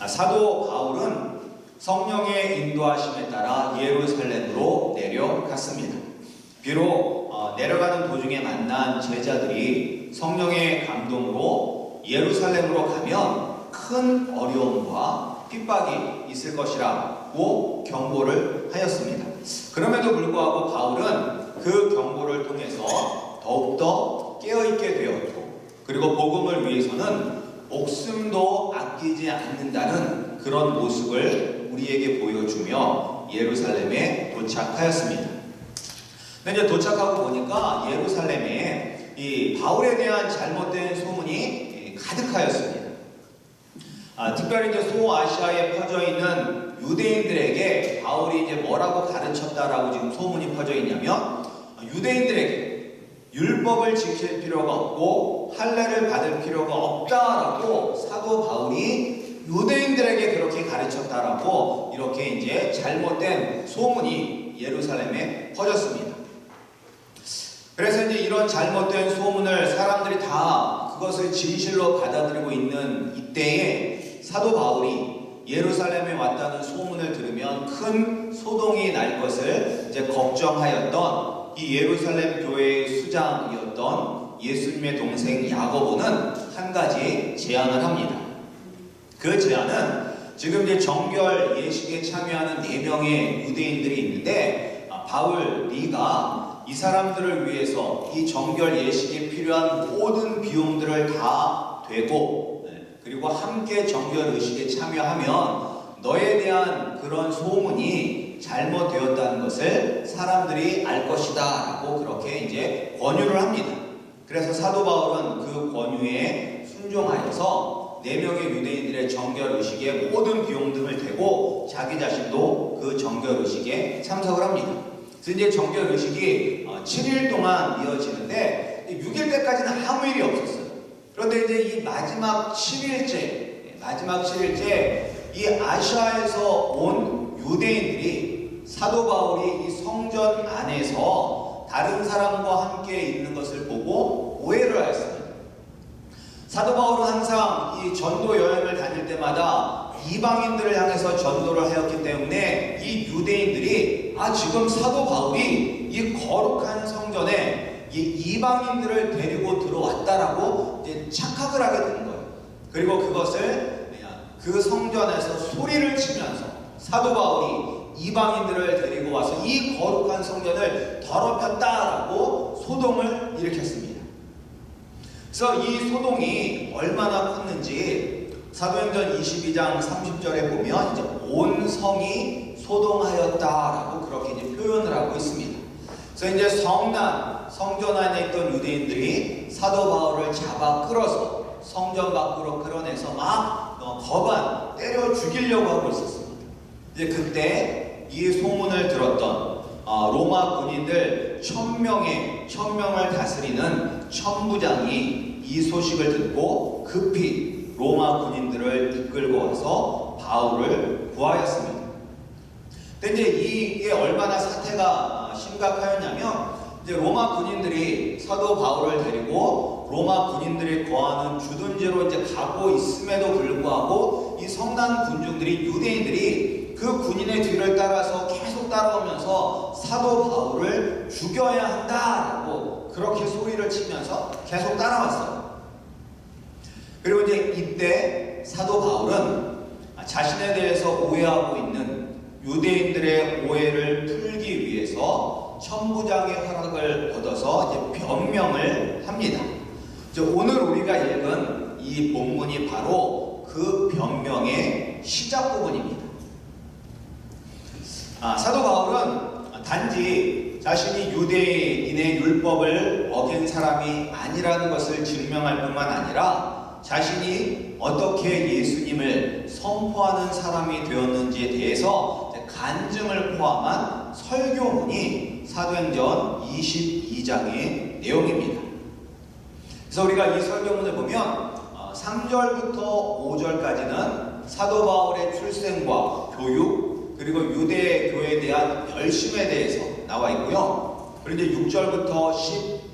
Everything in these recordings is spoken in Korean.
사도 바울은 성령의 인도하심에 따라 예루살렘으로 내려갔습니다. 비록 내려가는 도중에 만난 제자들이 성령의 감동으로 예루살렘으로 가면 큰 어려움과 핍박이 있을 것이라고 경고를 하였습니다. 그럼에도 불구하고 바울은 그 경고를 통해서 더욱더 깨어있게 되었고, 그리고 복음을 위해서는 목숨도 아끼지 않는다는 그런 모습을 우리에게 보여주며 예루살렘에 도착하였습니다. 근데 이제 도착하고 보니까 예루살렘에 이 바울에 대한 잘못된 소문이 가득하였습니다. 특별히 이제 소아시아에 퍼져 있는 유대인들에게 바울이 이제 뭐라고 가르쳤다라고 지금 소문이 퍼져 있냐면, 유대인들에게 율법을 지킬 필요가 없고 할례를 받을 필요가 없다라고 사도 바울이 유대인들에게 그렇게 가르쳤다라고 이렇게 이제 잘못된 소문이 예루살렘에 퍼졌습니다. 그래서 이제 이런 잘못된 소문을 사람들이 다 그것을 진실로 받아들이고 있는 이때에 사도 바울이 예루살렘에 왔다는 소문을 들으면 큰 소동이 날 것을 이제 걱정하였던 이 예루살렘 교회의 수장이었던 예수님의 동생 야고보는 한 가지 제안을 합니다. 그 제안은 지금 이제 정결 예식에 참여하는 4명의 유대인들이 있는데, 바울, 네가 이 사람들을 위해서 이 정결 예식에 필요한 모든 비용들을 다 대고, 그리고 함께 정결 의식에 참여하면 너에 대한 그런 소문이 잘못되었다는 것을 사람들이 알 것이다 라고 그렇게 이제 권유를 합니다. 그래서 사도 바울은 그 권유에 순종하여서 4명의 유대인들의 정결 의식에 모든 비용 등을 대고 자기 자신도 그 정결 의식에 참석을 합니다. 그래서 이제 정결 의식이 7일 동안 이어지는데 6일 때까지는 아무 일이 없었어요. 그런데 이제 이 마지막 7일째 이 아시아에서 온 유대인들이 사도 바울이 이 성전 안에서 다른 사람과 함께 있는 것을 보고 오해를 하였습니다. 사도 바울은 항상 이 전도 여행을 다닐 때마다 이방인들을 향해서 전도를 하였기 때문에 이 유대인들이 지금 사도 바울이 이 거룩한 성전에 이 이방인들을 데리고 들어왔다라고 이제 착각을 하게 되는 거예요. 그리고 그것을 그 성전에서 소리를 치면서 사도 바울이 이방인들을 데리고 와서 이 거룩한 성전을 더럽혔다라고 소동을 일으켰습니다. 그래서 이 소동이 얼마나 컸는지 사도행전 22장 30절에 보면 이제 온 성이 소동하였다라고 그렇게 이제 표현을 하고 있습니다. 그래서 이제 성전 안에 있던 유대인들이 사도 바울을 잡아 끌어서 성전 밖으로 끌어내서 막 거반 때려 죽이려고 하고 있었습니다. 이제 그때 이 소문을 들었던 로마 군인들 1000명을 다스리는 천부장이 이 소식을 듣고 급히 로마 군인들을 이끌고 와서 바울을 구하였습니다. 근데 이제 이게 얼마나 사태가 심각하였냐면, 이제 로마 군인들이 사도 바울을 데리고 로마 군인들이 거하는 주둔지로 이제 가고 있음에도 불구하고 이 성난 군중들이, 유대인들이 그 군인의 뒤를 따라서 계속 따라오면서 사도 바울을 죽여야 한다라고 그렇게 소리를 치면서 계속 따라왔어요. 그리고 이제 이때 사도 바울은 자신에 대해서 오해하고 있는 유대인들의 오해를 풀기 위해서 천부장의 허락을 얻어서 이제 변명을 합니다. 오늘 우리가 읽은 이 본문이 바로 그 변명의 시작 부분입니다. 사도 바울은 단지 자신이 유대인의 율법을 어긴 사람이 아니라는 것을 증명할 뿐만 아니라 자신이 어떻게 예수님을 선포하는 사람이 되었는지에 대해서 간증을 포함한 설교문이 사도행전 22장의 내용입니다. 그래서 우리가 이 설교문을 보면 3절부터 5절까지는 사도 바울의 출생과 교육, 그리고 유대 교회에 대한 열심에 대해서 나와 있고요. 그리고 이제 6절부터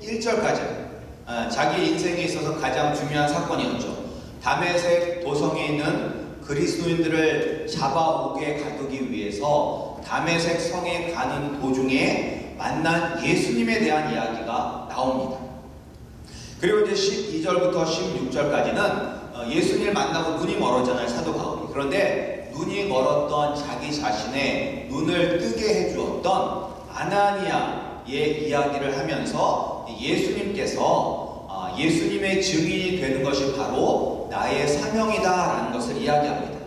11절까지 자기 인생에 있어서 가장 중요한 사건이었죠. 다메섹 도성에 있는 그리스도인들을 잡아오게 가두기 위해서 다메섹 성에 가는 도중에 만난 예수님에 대한 이야기가 나옵니다. 그리고 이제 12절부터 16절까지는 예수님을 만나고 눈이 멀었잖아요, 사도 바울이. 그런데 눈이 멀었던 자기 자신의 눈을 뜨게 해주었던 아나니아의 이야기를 하면서 예수님께서 예수님의 증인이 되는 것이 바로 나의 사명이다라는 것을 이야기합니다.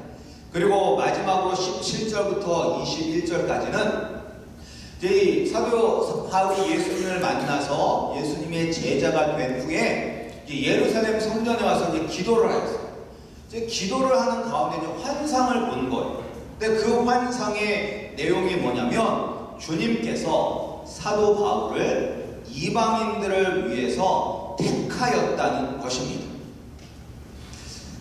그리고 마지막으로 17절부터 21절까지는 사도 바울이 예수님을 만나서 예수님의 제자가 된 후에 예루살렘 성전에 와서 기도를 하였어요. 기도를 하는 가운데 환상을 본 거예요. 근데 그 환상의 내용이 뭐냐면 주님께서 사도 바울을 이방인들을 위해서 택하였다는 것입니다.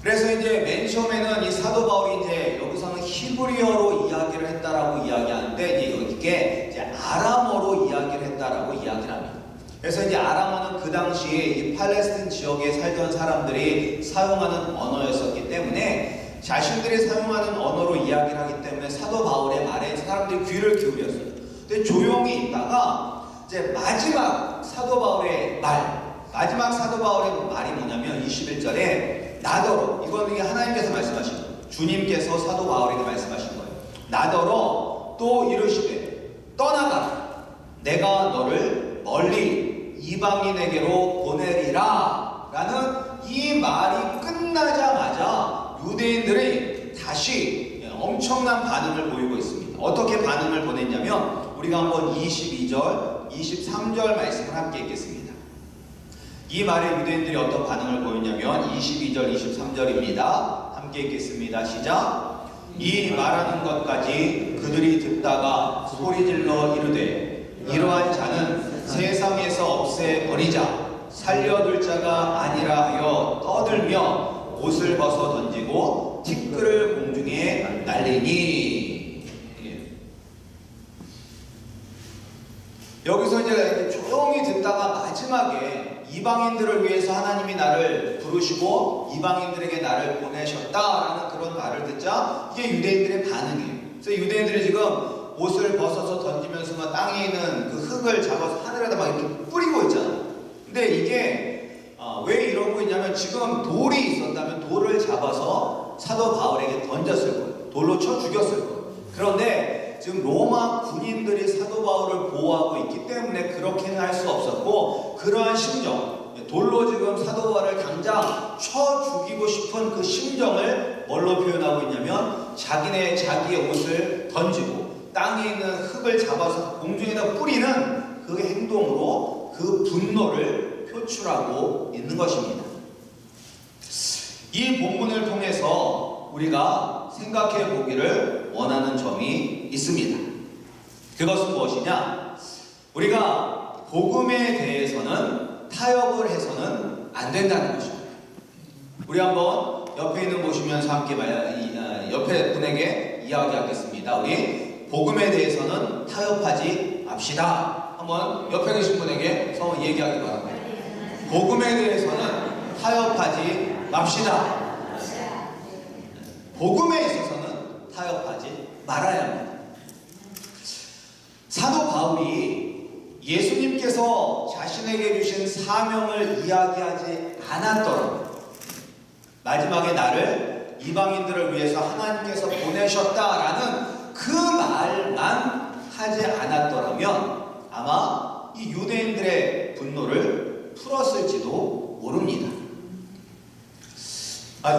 그래서 이제 맨 처음에는 이 사도 바울이 여기서는 히브리어로 이야기를 했다라고 이야기하는데 이게 아람어로 이야기를 했다라고 이야기를 합니다. 그래서 아람어는 그 당시에 이 팔레스틴 지역에 살던 사람들이 사용하는 언어였었기 때문에 자신들이 사용하는 언어로 이야기를 하기 때문에 사도 바울의 말에 사람들이 귀를 기울였어요. 근데 조용히 있다가 마지막 사도 바울의 말이 뭐냐면 21절에 나더러, 이건 하나님께서 말씀하신 거예요. 주님께서 사도 바울에게 말씀하신 거예요. 나더러 또 이르시되 떠나가라. 내가 너를 멀리 이방인에게로 보내리라 라는 이 말이 끝나자마자 유대인들이 다시 엄청난 반응을 보이고 있습니다. 어떻게 반응을 보냈냐면 우리가 한번 22절, 23절 말씀을 함께 읽겠습니다. 이 말에 유대인들이 어떤 반응을 보였냐면 22절, 23절입니다. 함께 읽겠습니다. 시작. 이 말하는 것까지 그들이 듣다가 소리질러 이르되 이러한 자는 세상에서 없애버리자. 살려둘 자가 아니라 하여 떠들며 옷을 벗어 던지고 티끌을 공중에 날리니. 여기서 조용히 듣다가 마지막에 이방인들을 위해서 하나님이 나를 부르시고 이방인들에게 나를 보내셨다라는 그런 말을 듣자 이게 유대인들의 반응이에요. 그래서 유대인들이 지금 옷을 벗어서 던지면서 땅에 있는 그 흙을 잡아서 하늘에다 막 이렇게 뿌리고 있잖아요. 근데 이게 왜 이러고 있냐면 지금 돌이 있었다면 돌을 잡아서 사도 바울에게 던졌을 거예요. 돌로 쳐 죽였을 거예요. 그런데 지금 로마 군인들이 사도 바울을 보호하고 있기 때문에 그렇게는 할 수 없었고, 그러한 심정, 돌로 지금 사도 바울을 당장 쳐 죽이고 싶은 그 심정을 뭘로 표현하고 있냐면 자기의 옷을 던지고 땅에 있는 흙을 잡아서 공중에다 뿌리는 그 행동으로 그 분노를 표출하고 있는 것입니다. 이 본문을 통해서 우리가 생각해 보기를 원하는 점이 있습니다. 그것은 무엇이냐? 우리가 복음에 대해서는 타협을 해서는 안 된다는 것입니다. 우리 한번 옆에 있는 보시면서 함께 옆에 분에게 이야기하겠습니다. 우리 복음에 대해서는 타협하지 맙시다. 한번 옆에 계신 분에게 서로 얘기하기 바랍니다. 복음에 대해서는 타협하지 맙시다. 복음에 있어서는 타협하지 말아야 합니다. 사도 바울이 예수님께서 자신에게 주신 사명을 이야기하지 않았더라도 마지막에 나를 이방인들을 위해서 하나님께서 보내셨다라는 그 말만 하지 않았더라면 아마 이 유대인들의 분노를 풀었을지도 모릅니다.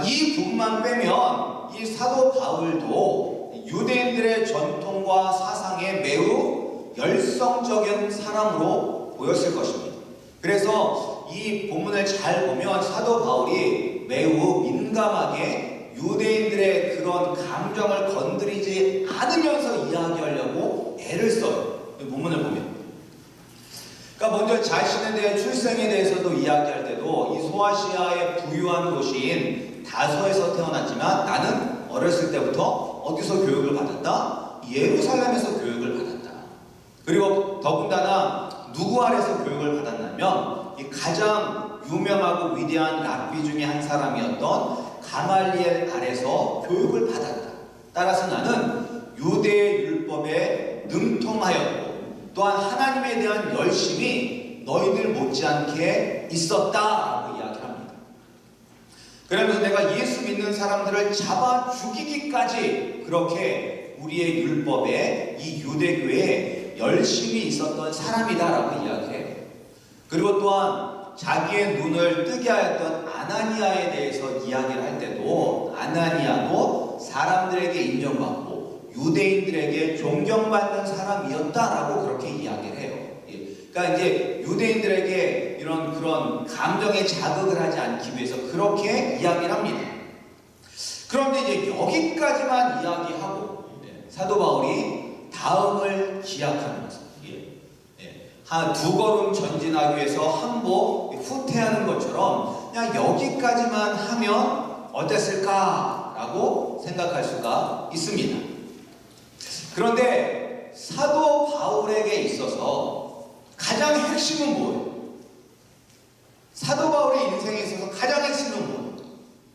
이 부분만 빼면 이 사도 바울도 유대인들의 전통과 사상에 매우 열성적인 사람으로 보였을 것입니다. 그래서 이 본문을 잘 보면 사도 바울이 매우 민감하게 유대인들의 그런 감정을 건드리지 않으면서 이야기하려고 애를 써요. 이 본문을 보면. 그러니까 먼저 자신에 대한 출생에 대해서도 이야기할 때도 이 소아시아의 부유한 도시인 다소에서 태어났지만 나는 어렸을 때부터 어디서 교육을 받았다? 예루살렘에서 교육을 받았다. 그리고 더군다나 누구 아래서 교육을 받았냐면 이 가장 유명하고 위대한 랍비 중에 한 사람이었던 가말리엘 아래서 교육을 받았다. 따라서 나는 유대의 율법에 능통하였고 또한 하나님에 대한 열심이 너희들 못지않게 있었다라고 이야기를 합니다. 그러면서 내가 예수 믿는 사람들을 잡아 죽이기까지 그렇게 우리의 율법에 이 유대교에 열심이 있었던 사람이다라고 이야기해요. 그리고 또한 자기의 눈을 뜨게 하였던 아나니아에 대해서 이야기를 할 때도 아나니아도 사람들에게 인정받고 유대인들에게 존경받는 사람이었다라고 그렇게 이야기를 해요. 그러니까 이제 유대인들에게 이런 그런 감정에 자극을 하지 않기 위해서 그렇게 이야기를 합니다. 그런데 이제 여기까지만 이야기하고 사도 바울이 다음을 기약하면서 한 두 걸음 전진하기 위해서 한복 후퇴하는 것처럼 그냥 여기까지만 하면 어땠을까라고 생각할 수가 있습니다. 그런데 사도 바울에게 있어서 가장 핵심은 뭐예요? 사도 바울의 인생에 있어서 가장 핵심은 뭐예요?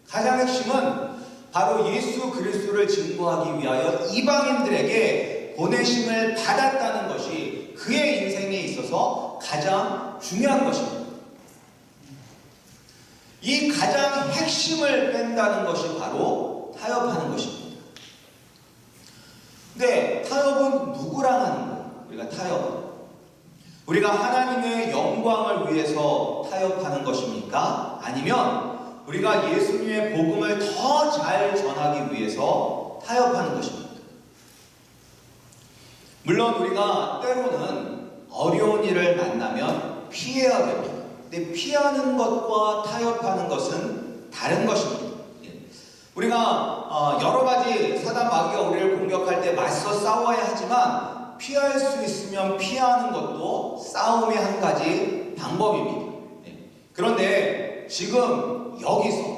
가장 핵심은 바로 예수 그리스도를 증거하기 위하여 이방인들에게 보내심을 받았다는 것이 그의 인생에 있어서 가장 중요한 것입니다. 이 가장 핵심을 뺀다는 것이 바로 타협하는 것입니다. 근데 타협은 누구랑 하는 거예요? 우리가 타협은 우리가 하나님의 영광을 위해서 타협하는 것입니까? 아니면 우리가 예수님의 복음을 더 잘 전하기 위해서 타협하는 것입니까? 물론 우리가 때로는 어려운 일을 만나면 피해야 됩니다. 근데 피하는 것과 타협하는 것은 다른 것입니다. 우리가 여러 가지 사단 마귀가 우리를 공격할 때 맞서 싸워야 하지만 피할 수 있으면 피하는 것도 싸움의 한 가지 방법입니다. 그런데 지금 여기서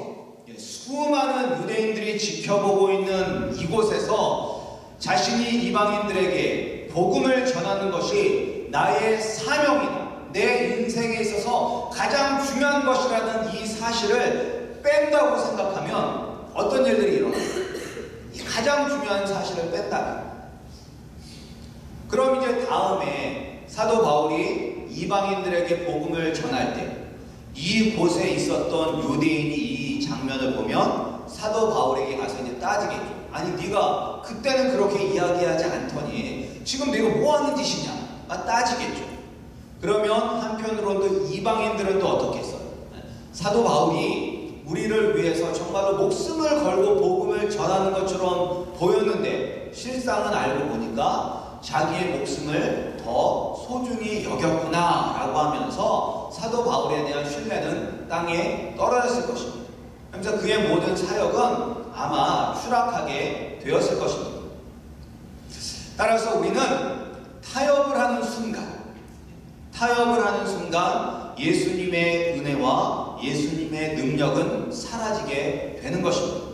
수많은 유대인들이 지켜보고 있는 이곳에서 자신이 이방인들에게 복음을 전하는 것이 나의 사명이다. 내 인생에 있어서 가장 중요한 것이라는 이 사실을 뺀다고 생각하면 어떤 일들이 일어나요? 이 가장 중요한 사실을 뺀다면 그럼 이제 다음에 사도 바울이 이방인들에게 복음을 전할 때 이곳에 있었던 유대인이 이 장면을 보면 사도 바울에게 가서 이제 따지겠죠. 아니 네가 그때는 그렇게 이야기하지 않더니 지금 네가 뭐 하는 짓이냐? 따지겠죠. 그러면 한편으로는 이방인들은 또 어떻게 했어요? 사도 바울이 우리를 위해서 정말로 목숨을 걸고 복음을 전하는 것처럼 보였는데 실상은 알고 보니까 자기의 목숨을 더 소중히 여겼구나 라고 하면서 사도 바울에 대한 신뢰는 땅에 떨어졌을 것입니다. 그래서 그의 모든 사역은 아마 추락하게 되었을 것입니다. 따라서 우리는 타협을 하는 순간 예수님의 은혜와 예수님의 능력은 사라지게 되는 것입니다.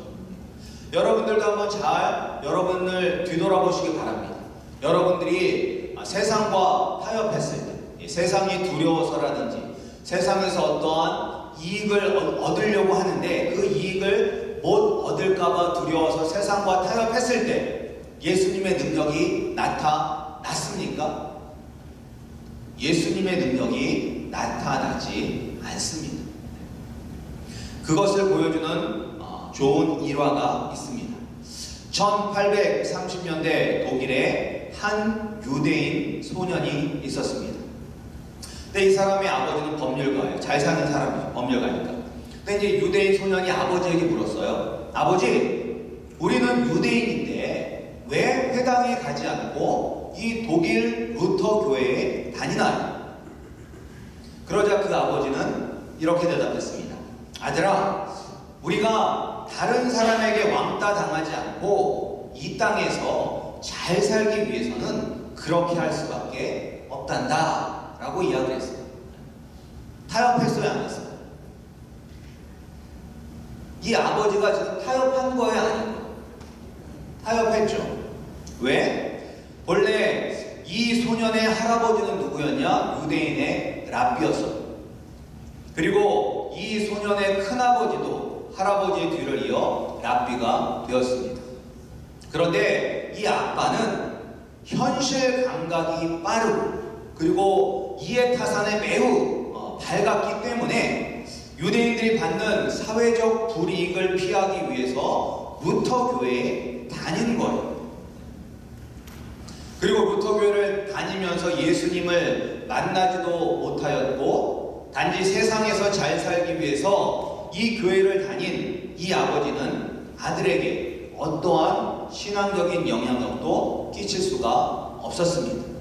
여러분들도 한번 잘 여러분을 뒤돌아보시기 바랍니다. 여러분들이 세상과 타협했을 때, 세상이 두려워서라든지 세상에서 어떠한 이익을 얻으려고 하는데 그 이익을 못 얻을까봐 두려워서 세상과 타협했을 때 예수님의 능력이 나타났습니까? 예수님의 능력이 나타나지 않습니다. 그것을 보여주는 좋은 일화가 있습니다. 1830년대 독일에 한 유대인 소년이 있었습니다. 근데 이 사람의 아버지는 법률가예요. 잘 사는 사람이죠. 법률가니까. 근데 이제 유대인 소년이 아버지에게 물었어요. 아버지, 우리는 유대인인데 왜 회당에 가지 않고 이 독일 루터 교회에 다니나요? 그러자 그 아버지는 이렇게 대답했습니다. 아들아, 우리가 다른 사람에게 왕따 당하지 않고 이 땅에서 잘 살기 위해서는 그렇게 할 수밖에 없단다 라고 이야기를 했어요. 타협했어요, 안 했어요? 이 아버지가 지금 타협한 거예요, 아니에요? 타협했죠. 왜? 원래 이 소년의 할아버지는 누구였냐? 유대인의 랍비였어요. 그리고 이 소년의 큰아버지도 할아버지의 뒤를 이어 랍비가 되었습니다. 그런데 이 아빠는 현실 감각이 빠르고 그리고 이해타산에 매우 밝았기 때문에 유대인들이 받는 사회적 불이익을 피하기 위해서 루터 교회에 다닌 거예요. 그리고 루터 교회를 다니면서 예수님을 만나지도 못하였고 단지 세상에서 잘 살기 위해서 이 교회를 다닌 이 아버지는 아들에게 어떠한 신앙적인 영향력도 끼칠 수가 없었습니다.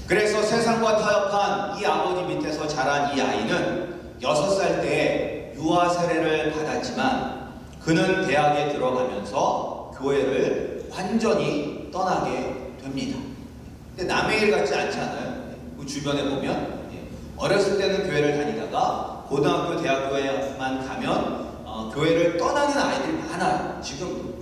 그래서 세상과 타협한 이 아버지 밑에서 자란 이 아이는 6살 때 유아 세례를 받았지만 그는 대학에 들어가면서 교회를 완전히 떠나게 됩니다. 근데 남의 일 같지 않지 않아요? 그 주변에 보면 어렸을 때는 교회를 다니다가 고등학교, 대학교에만 가면 교회를 떠나는 아이들이 많아요. 지금도.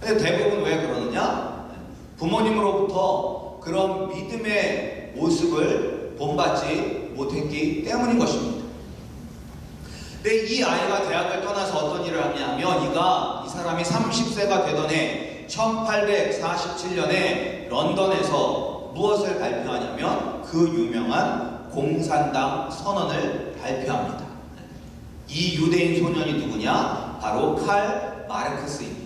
근데 대부분 왜 그러느냐? 부모님으로부터 그런 믿음의 모습을 본받지 못했기 때문인 것입니다. 근데 이 아이가 대학을 떠나서 어떤 일을 하냐면 이 사람이 30세가 되던 해 1847년에 런던에서 무엇을 발표하냐면 그 유명한 공산당 선언을 발표합니다. 이 유대인 소년이 누구냐? 바로 칼 마르크스입니다.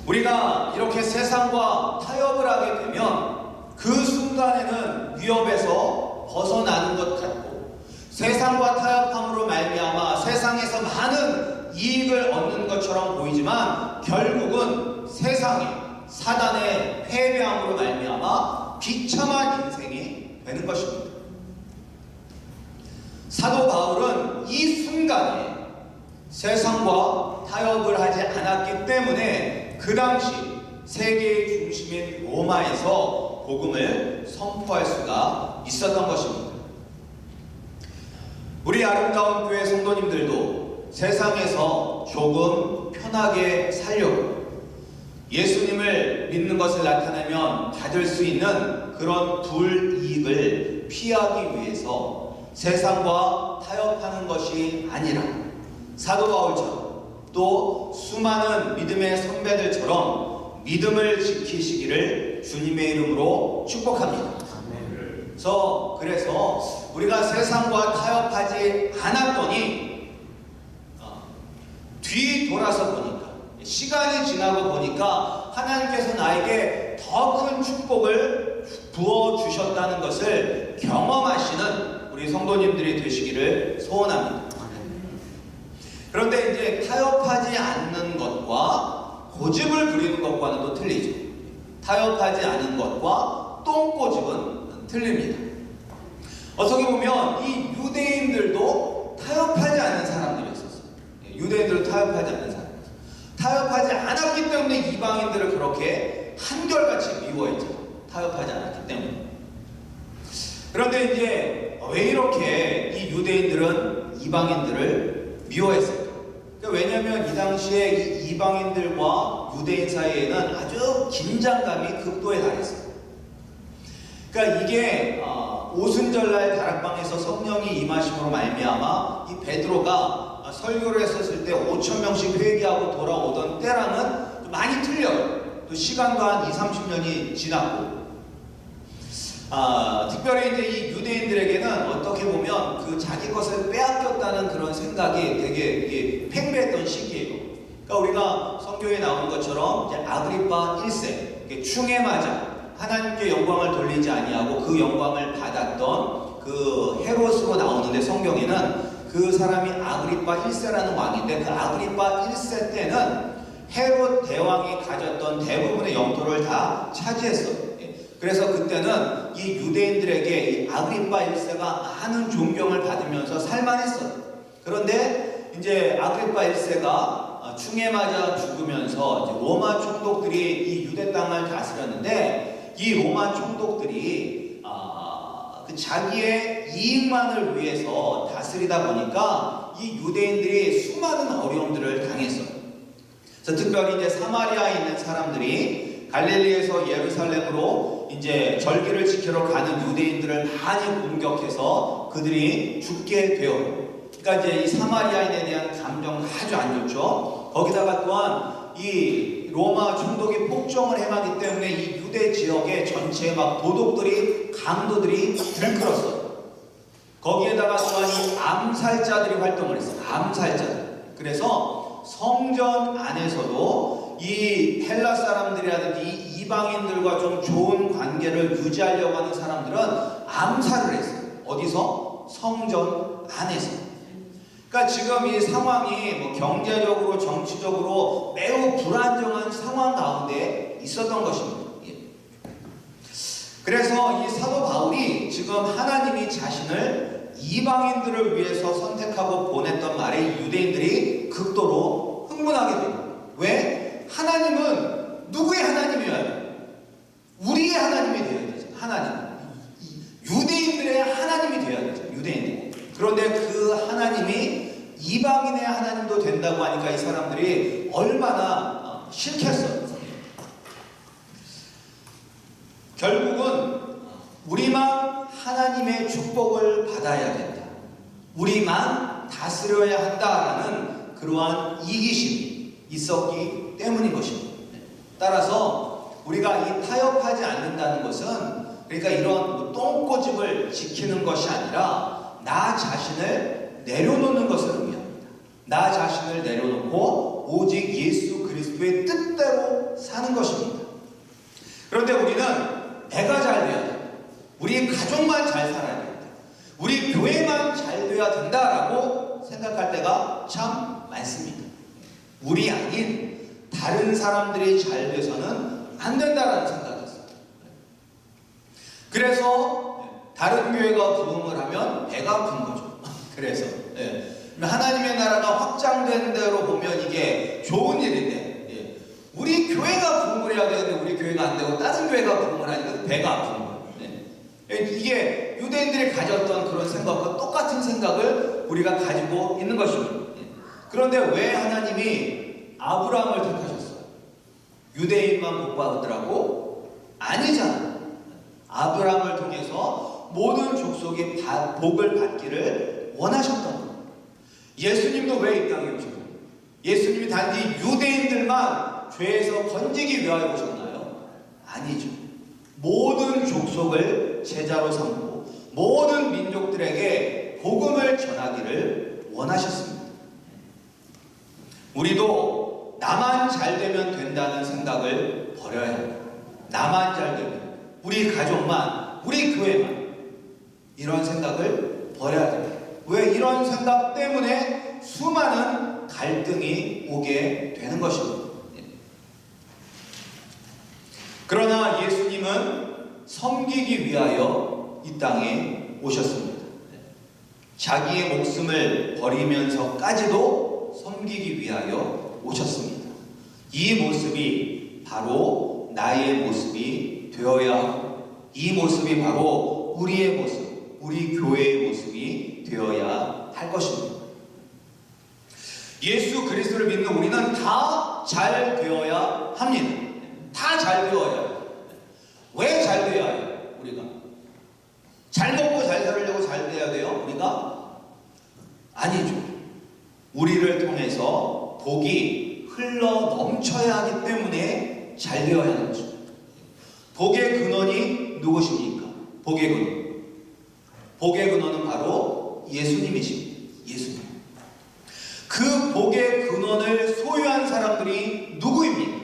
우리가 이렇게 세상과 타협을 하게 되면 그 순간에는 위협에서 벗어나는 것 같고 세상과 타협함으로 말미암아 세상에서 많은 이익을 얻는 것처럼 보이지만 결국은 세상에 사단의 패배함으로 말미암아 비참한 인생이 되는 것입니다. 사도 바울은 이 순간에 세상과 타협을 하지 않았기 때문에 그 당시 세계의 중심인 로마에서 복음을 선포할 수가 있었던 것입니다. 우리 아름다운 교회 성도님들도 세상에서 조금 편하게 살려고 예수님을 믿는 것을 나타내면 받을 수 있는 그런 불이익을 피하기 위해서 세상과 타협하는 것이 아니라 사도 바울처럼 또 수많은 믿음의 선배들처럼 믿음을 지키시기를 주님의 이름으로 축복합니다. 그래서 우리가 세상과 타협하지 않았더니 뒤돌아서 보니까 시간이 지나고 보니까 하나님께서 나에게 더 큰 축복을 부어주셨다는 것을 경험하시는 우리 성도님들이 되시기를 소원합니다. 그런데 이제 타협하지 않는 것과 고집을 부리는 것과는 또 틀리죠. 타협하지 않은 것과 똥꼬집은 틀립니다. 어떻게 보면 이 유대인들도 타협하지 않는 사람들이었어요. 유대인들도 타협하지 않는 사람들. 타협하지 않았기 때문에 이방인들을 그렇게 한결같이 미워했죠. 타협하지 않았기 때문에. 그런데 이제 왜 이렇게 이 유대인들은 이방인들을 미워했을까? 왜냐하면 이 당시에 이 이방인들과 유대인 사이에는 아주 긴장감이 극도에 달했어요. 그러니까 이게 오순절날 다락방에서 성령이 임하심으로 말미암아 이 베드로가 설교를 했었을 때 5,000명씩 회개하고 돌아오던 때랑은 많이 틀려요. 또 시간도 한 20-30년이 지났고 특별히 이제 이 유대인들에게는 어떻게 보면 그 자기 것을 빼앗겼다는 그런 생각이 되게 팽배했던 시기예요. 그러니까 우리가 성경에 나오는 것처럼 이제 아그리파 1세 충에 맞아 하나님께 영광을 돌리지 아니하고 그 영광을 받았던 그 헤롯으로 나오는데 성경에는 그 사람이 아그리파 1세라는 왕인데 그 아그리파 1세 때는 헤롯 대왕이 가졌던 대부분의 영토를 다 차지했어요. 그래서 그때는 이 유대인들에게 이 아그리파 1세가 많은 존경을 받으면서 살만했어요. 그런데 이제 아그리파 1세가 충에 맞아 죽으면서 이제 로마 총독들이 이 유대 땅을 다스렸는데 이 로마 총독들이 자기의 이익만을 위해서 다스리다 보니까 이 유대인들이 수많은 어려움들을 당했어요. 그래서 특별히 이제 사마리아에 있는 사람들이 갈릴리에서 예루살렘으로 이제 절기를 지키러 가는 유대인들을 많이 공격해서 그들이 죽게 되어, 그러니까 이제 이 사마리아인에 대한 감정 아주 안 좋죠. 거기다가 또한 이 로마 총독이 폭정을 행하기 때문에 이 유대 지역의 전체 막 도독들이, 강도들이 들끓었어요. 거기에다가 또한 이 암살자들이 활동을 했어요. 암살자들. 그래서 성전 안에서도 이 헬라 사람들이라든지 이 이방인들과 좀 좋은 관계를 유지하려고 하는 사람들은 암살을 했어요. 어디서? 성전 안에서. 그러니까 지금 이 상황이 뭐 경제적으로, 정치적으로 매우 불안정한 상황 가운데 있었던 것입니다. 그래서 이 사도 바울이 지금 하나님이 자신을 이방인들을 위해서 선택하고 보냈던 말에 유대인들이 극도로 흥분하게 됩니다. 왜? 하나님은 누구의 하나님이어야 돼요? 우리의 하나님이 되어야 되죠. 하나님. 유대인들의 하나님이 되어야 되죠. 유대인들. 그런데 그 하나님이 이방인의 하나님도 된다고 하니까 이 사람들이 얼마나 싫겠어요. 결국은 우리만 하나님의 축복을 받아야 된다. 우리만 다스려야 한다라는 그러한 이기심이 있었기 때문인 것입니다. 따라서 우리가 이 타협하지 않는다는 것은, 그러니까 이런 똥꼬집을 지키는 것이 아니라 나 자신을 내려놓는 것을 의미합니다. 나 자신을 내려놓고 오직 예수 그리스도의 뜻대로 사는 것입니다. 그런데 우리는 내가 잘 돼야 된다. 우리 가족만 잘 살아야 된다. 우리 교회만 잘 돼야 된다라고 생각할 때가 참 많습니다. 우리 아닌 다른 사람들이 잘 돼서는 안 된다라는 생각이 있어요. 그래서 다른 교회가 부흥을 하면 배가 아픈 거죠. 그래서 하나님의 나라가 확장된 대로 보면 이게 좋은 일인데, 우리 교회가 부흥을 해야 되는데 우리 교회가 안 되고 다른 교회가 부흥을 하니까 배가 아픈 거예요. 이게 유대인들이 가졌던 그런 생각과 똑같은 생각을 우리가 가지고 있는 것입니다. 그런데 왜 하나님이 아브라함을 택하셨어요? 유대인만 복 받으라고? 아니잖아요. 아브라함을 통해서 모든 족속이 복을 받기를 원하셨던 거예요. 예수님도 왜 이 땅에 오셨나요? 예수님이 단지 유대인들만 죄에서 건지기 위하여 오셨나요? 아니죠. 모든 족속을 제자로 삼고 모든 민족들에게 복음을 전하기를 원하셨습니다. 우리도 나만 잘 되면 된다는 생각을 버려야 합니다. 나만 잘 되면, 우리 가족만, 우리 교회만, 이런 생각을 버려야 됩니다. 왜? 이런 생각 때문에 수많은 갈등이 오게 되는 것입니다. 그러나 예수님은 섬기기 위하여 이 땅에 오셨습니다. 자기의 목숨을 버리면서까지도 섬기기 위하여 오셨습니다. 이 모습이 바로 나의 모습이 되어야 하고, 이 모습이 바로 우리의 모습, 우리 교회의 모습이 되어야 할 것입니다. 예수 그리스도를 믿는 우리는 다 잘 되어야 합니다. 다 잘 되어야 해요. 왜 잘 되어야 해요? 우리가 잘 먹고 잘 살려고 잘 돼야 돼요? 우리가? 아니죠. 우리를 통해서 복이 흘러 넘쳐야 하기 때문에 잘 되어야 하는 것입니다. 복의 근원이 누구십니까? 복의 근원. 복의 근원은 바로 예수님이십니다. 예수님. 그 복의 근원을 소유한 사람들이 누구입니까?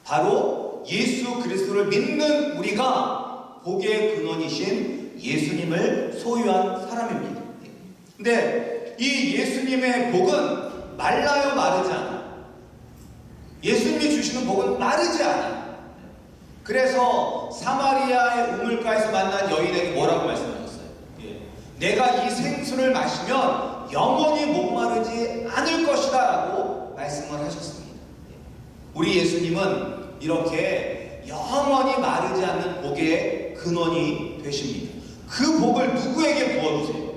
바로 예수 그리스도를 믿는 우리가 복의 근원이신 예수님을 소유한 사람입니다. 근데 이 예수님의 복은 말라요, 마르지 않아요. 예수님이 주시는 복은 마르지 않아요. 그래서 사마리아의 우물가에서 만난 여인에게 뭐라고 말씀하셨어요? 내가 이 생수를 마시면 영원히 목마르지 않을 것이다 라고 말씀을 하셨습니다. 우리 예수님은 이렇게 영원히 마르지 않는 복의 근원이 되십니다. 그 복을 누구에게 부어주세요?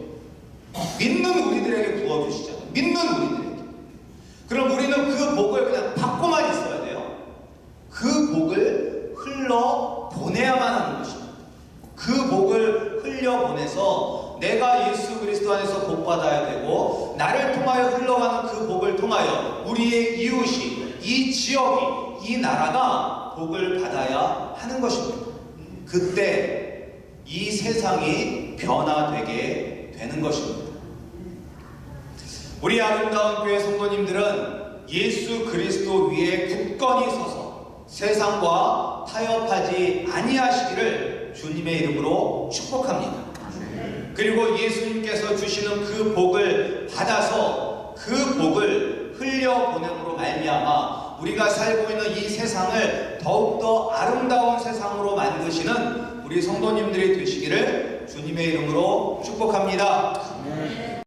믿는 우리들에게 부어주시잖아요. 믿는 우리들에게. 그럼 우리는 그 복을 그냥 받고만 있어야 돼요? 그 통하여 우리의 이웃이, 이 지역이, 이 나라가 복을 받아야 하는 것입니다. 그때 이 세상이 변화되게 되는 것입니다. 우리 아름다운 교회 성도님들은 예수 그리스도 위에 굳건히 서서 세상과 타협하지 아니하시기를 주님의 이름으로 축복합니다. 그리고 예수님께서 주시는 그 복을 받아서 그 복을 흘려보냄으로 말미암아 우리가 살고 있는 이 세상을 더욱더 아름다운 세상으로 만드시는 우리 성도님들이 되시기를 주님의 이름으로 축복합니다.